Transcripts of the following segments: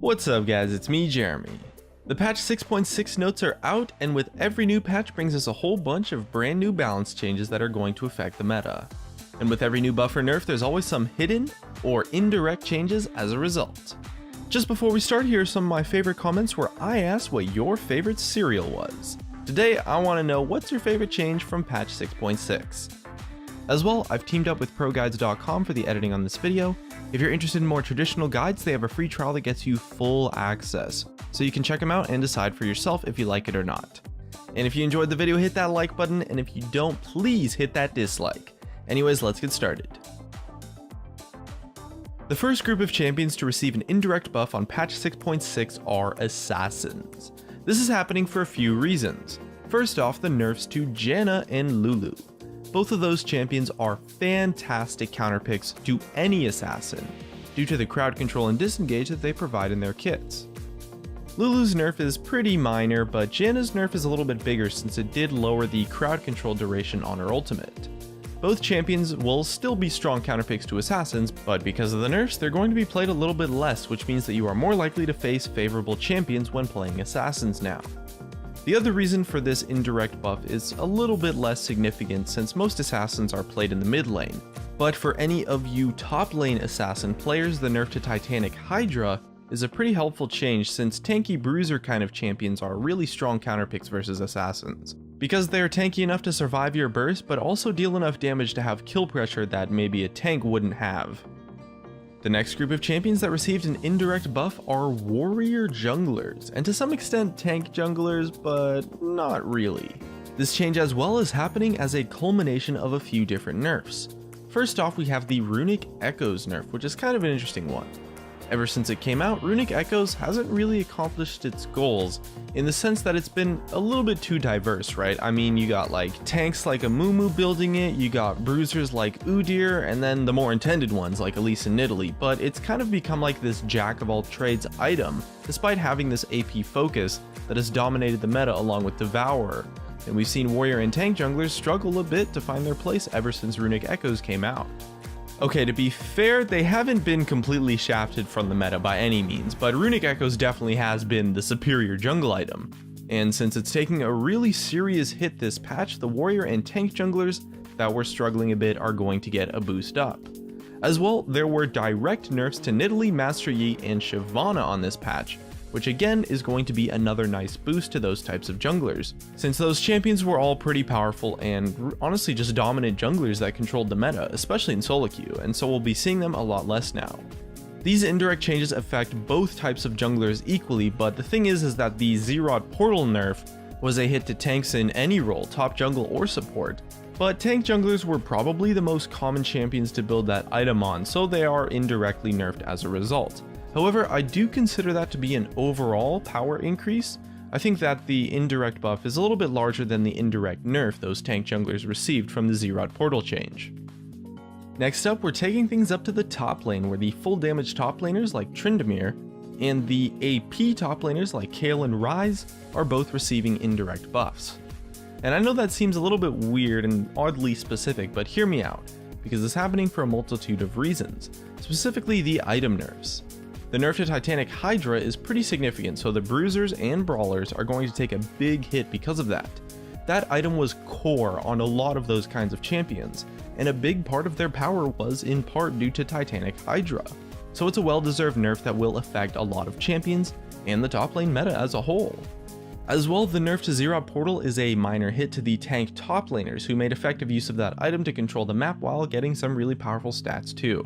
What's up guys, it's me Jeremy. The patch 6.6 notes are out, and with every new patch brings us a whole bunch of brand new balance changes that are going to affect the meta. And with every new buff or nerf, there's always some hidden or indirect changes as a result. Just before we start, here are some of my favorite comments where I asked what your favorite cereal was. Today I want to know what's your favorite change from patch 6.6. As well, I've teamed up with ProGuides.com for the editing on this video. If you're interested in more traditional guides, they have a free trial that gets you full access, so you can check them out and decide for yourself if you like it or not. And if you enjoyed the video, hit that like button, and if you don't, please hit that dislike. Anyways, let's get started. The first group of champions to receive an indirect buff on patch 6.6 are Assassins. This is happening for a few reasons. First off, the nerfs to Janna and Lulu. Both of those champions are fantastic counterpicks to any assassin, due to the crowd control and disengage that they provide in their kits. Lulu's nerf is pretty minor, but Janna's nerf is a little bit bigger since it did lower the crowd control duration on her ultimate. Both champions will still be strong counterpicks to assassins, but because of the nerfs, they're going to be played a little bit less, which means that you are more likely to face favorable champions when playing assassins now. The other reason for this indirect buff is a little bit less significant since most assassins are played in the mid lane, but for any of you top lane assassin players, the nerf to Titanic Hydra is a pretty helpful change since tanky bruiser kind of champions are really strong counterpicks versus assassins, because they are tanky enough to survive your burst but also deal enough damage to have kill pressure that maybe a tank wouldn't have. The next group of champions that received an indirect buff are warrior junglers, and to some extent tank junglers, but not really. This change as well is happening as a culmination of a few different nerfs. First off, we have the Runic Echoes nerf, which is kind of an interesting one. Ever since it came out, Runic Echoes hasn't really accomplished its goals in the sense that it's been a little bit too diverse, right? I mean, you got like tanks like Amumu building it, you got bruisers like Udyr, and then the more intended ones like Elise and Nidalee, but it's kind of become like this jack of all trades item, despite having this AP focus that has dominated the meta along with Devourer. And we've seen warrior and tank junglers struggle a bit to find their place ever since Runic Echoes came out. Okay, to be fair, they haven't been completely shafted from the meta by any means, but Runic Echoes definitely has been the superior jungle item. And since it's taking a really serious hit this patch, the warrior and tank junglers that were struggling a bit are going to get a boost up. As well, there were direct nerfs to Nidalee, Master Yi, and Shyvana on this patch, which again is going to be another nice boost to those types of junglers, since those champions were all pretty powerful and honestly just dominant junglers that controlled the meta, especially in solo queue, and so we'll be seeing them a lot less now. These indirect changes affect both types of junglers equally, but the thing is that the Xerath Portal nerf was a hit to tanks in any role, top jungle or support, but tank junglers were probably the most common champions to build that item on, so they are indirectly nerfed as a result. However, I do consider that to be an overall power increase. I think that the indirect buff is a little bit larger than the indirect nerf those tank junglers received from the Xerath Portal change. Next up, we're taking things up to the top lane, where the full damage top laners like Tryndamere and the AP top laners like Kayle and Ryze are both receiving indirect buffs. And I know that seems a little bit weird and oddly specific, but hear me out, because it's happening for a multitude of reasons, specifically the item nerfs. The nerf to Titanic Hydra is pretty significant, so the bruisers and brawlers are going to take a big hit because of that. That item was core on a lot of those kinds of champions, and a big part of their power was in part due to Titanic Hydra. So it's a well-deserved nerf that will affect a lot of champions and the top lane meta as a whole. As well, the nerf to Xerath Portal is a minor hit to the tank top laners who made effective use of that item to control the map while getting some really powerful stats too.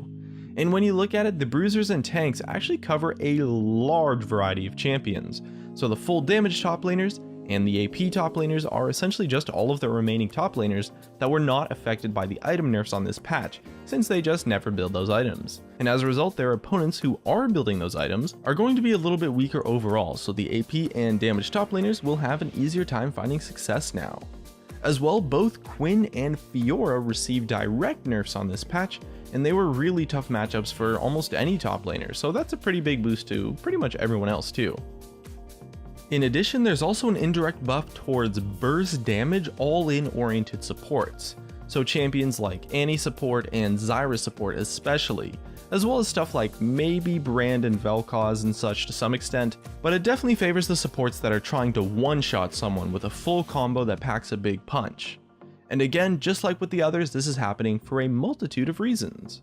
And when you look at it, the bruisers and tanks actually cover a large variety of champions, so the full damage top laners and the AP top laners are essentially just all of the remaining top laners that were not affected by the item nerfs on this patch, since they just never build those items. And as a result, their opponents who are building those items are going to be a little bit weaker overall, so the AP and damage top laners will have an easier time finding success now. As well, both Quinn and Fiora received direct nerfs on this patch, and they were really tough matchups for almost any top laner, so that's a pretty big boost to pretty much everyone else too. In addition, there's also an indirect buff towards burst damage all-in oriented supports. so champions like Annie support and Zyra support especially, as well as stuff like maybe Brand and Vel'Koz and such to some extent, but it definitely favors the supports that are trying to one-shot someone with a full combo that packs a big punch. And again, just like with the others, this is happening for a multitude of reasons.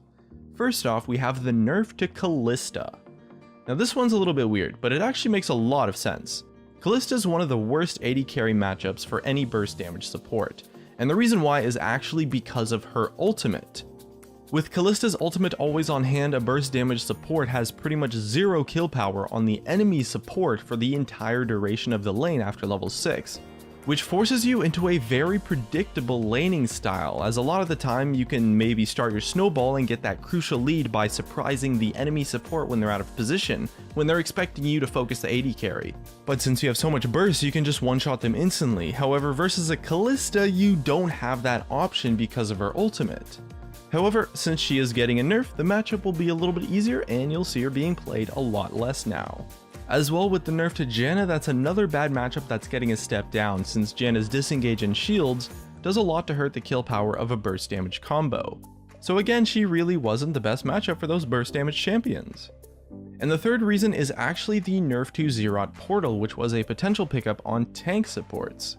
First off, we have the nerf to Kalista. Now this one's a little bit weird, but it actually makes a lot of sense. Kalista is one of the worst AD carry matchups for any burst damage support, and the reason why is actually because of her ultimate. With Kalista's ultimate always on hand, a burst damage support has pretty much zero kill power on the enemy support for the entire duration of the lane after level 6, which forces you into a very predictable laning style, as a lot of the time you can maybe start your snowball and get that crucial lead by surprising the enemy support when they're out of position, when they're expecting you to focus the AD carry. But since you have so much burst, you can just one-shot them instantly. However, versus a Kalista, you don't have that option because of her ultimate. However, since she is getting a nerf, the matchup will be a little bit easier and you'll see her being played a lot less now. As well, with the nerf to Janna, that's another bad matchup that's getting a step down, since Janna's disengage and shields does a lot to hurt the kill power of a burst damage combo. So again, she really wasn't the best matchup for those burst damage champions. And the third reason is actually the nerf to Xerath Portal, which was a potential pickup on tank supports.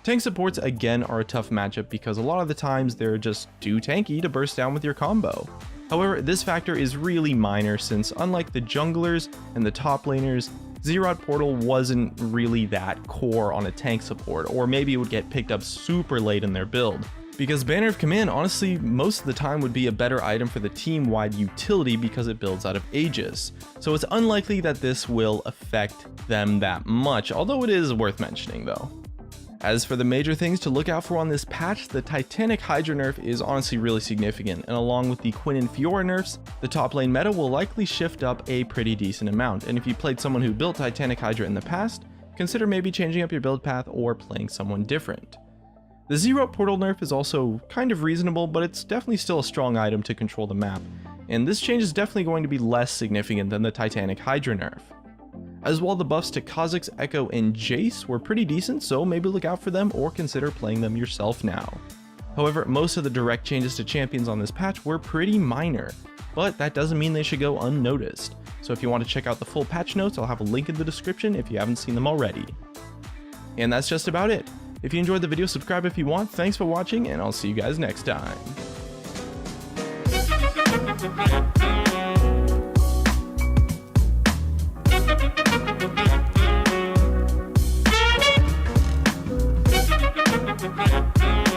Tank supports again are a tough matchup because a lot of the times they're just too tanky to burst down with your combo. However, this factor is really minor since unlike the junglers and the top laners, Xerath Portal wasn't really that core on a tank support, or maybe it would get picked up super late in their build. Because Banner of Command honestly most of the time would be a better item for the team-wide utility because it builds out of Aegis, so it's unlikely that this will affect them that much, although it is worth mentioning though. As for the major things to look out for on this patch, the Titanic Hydra nerf is honestly really significant, and along with the Quinn and Fiora nerfs, the top lane meta will likely shift up a pretty decent amount, and if you played someone who built Titanic Hydra in the past, consider maybe changing up your build path or playing someone different. The Xerath Portal nerf is also kind of reasonable, but it's definitely still a strong item to control the map, and this change is definitely going to be less significant than the Titanic Hydra nerf. As well, the buffs to Kha'Zix, Echo, and Jace were pretty decent, so maybe look out for them or consider playing them yourself now. However, most of the direct changes to champions on this patch were pretty minor, but that doesn't mean they should go unnoticed. So if you want to check out the full patch notes, I'll have a link in the description if you haven't seen them already. And that's just about it. If you enjoyed the video, subscribe if you want. Thanks for watching, and I'll see you guys next time. We'll be right back.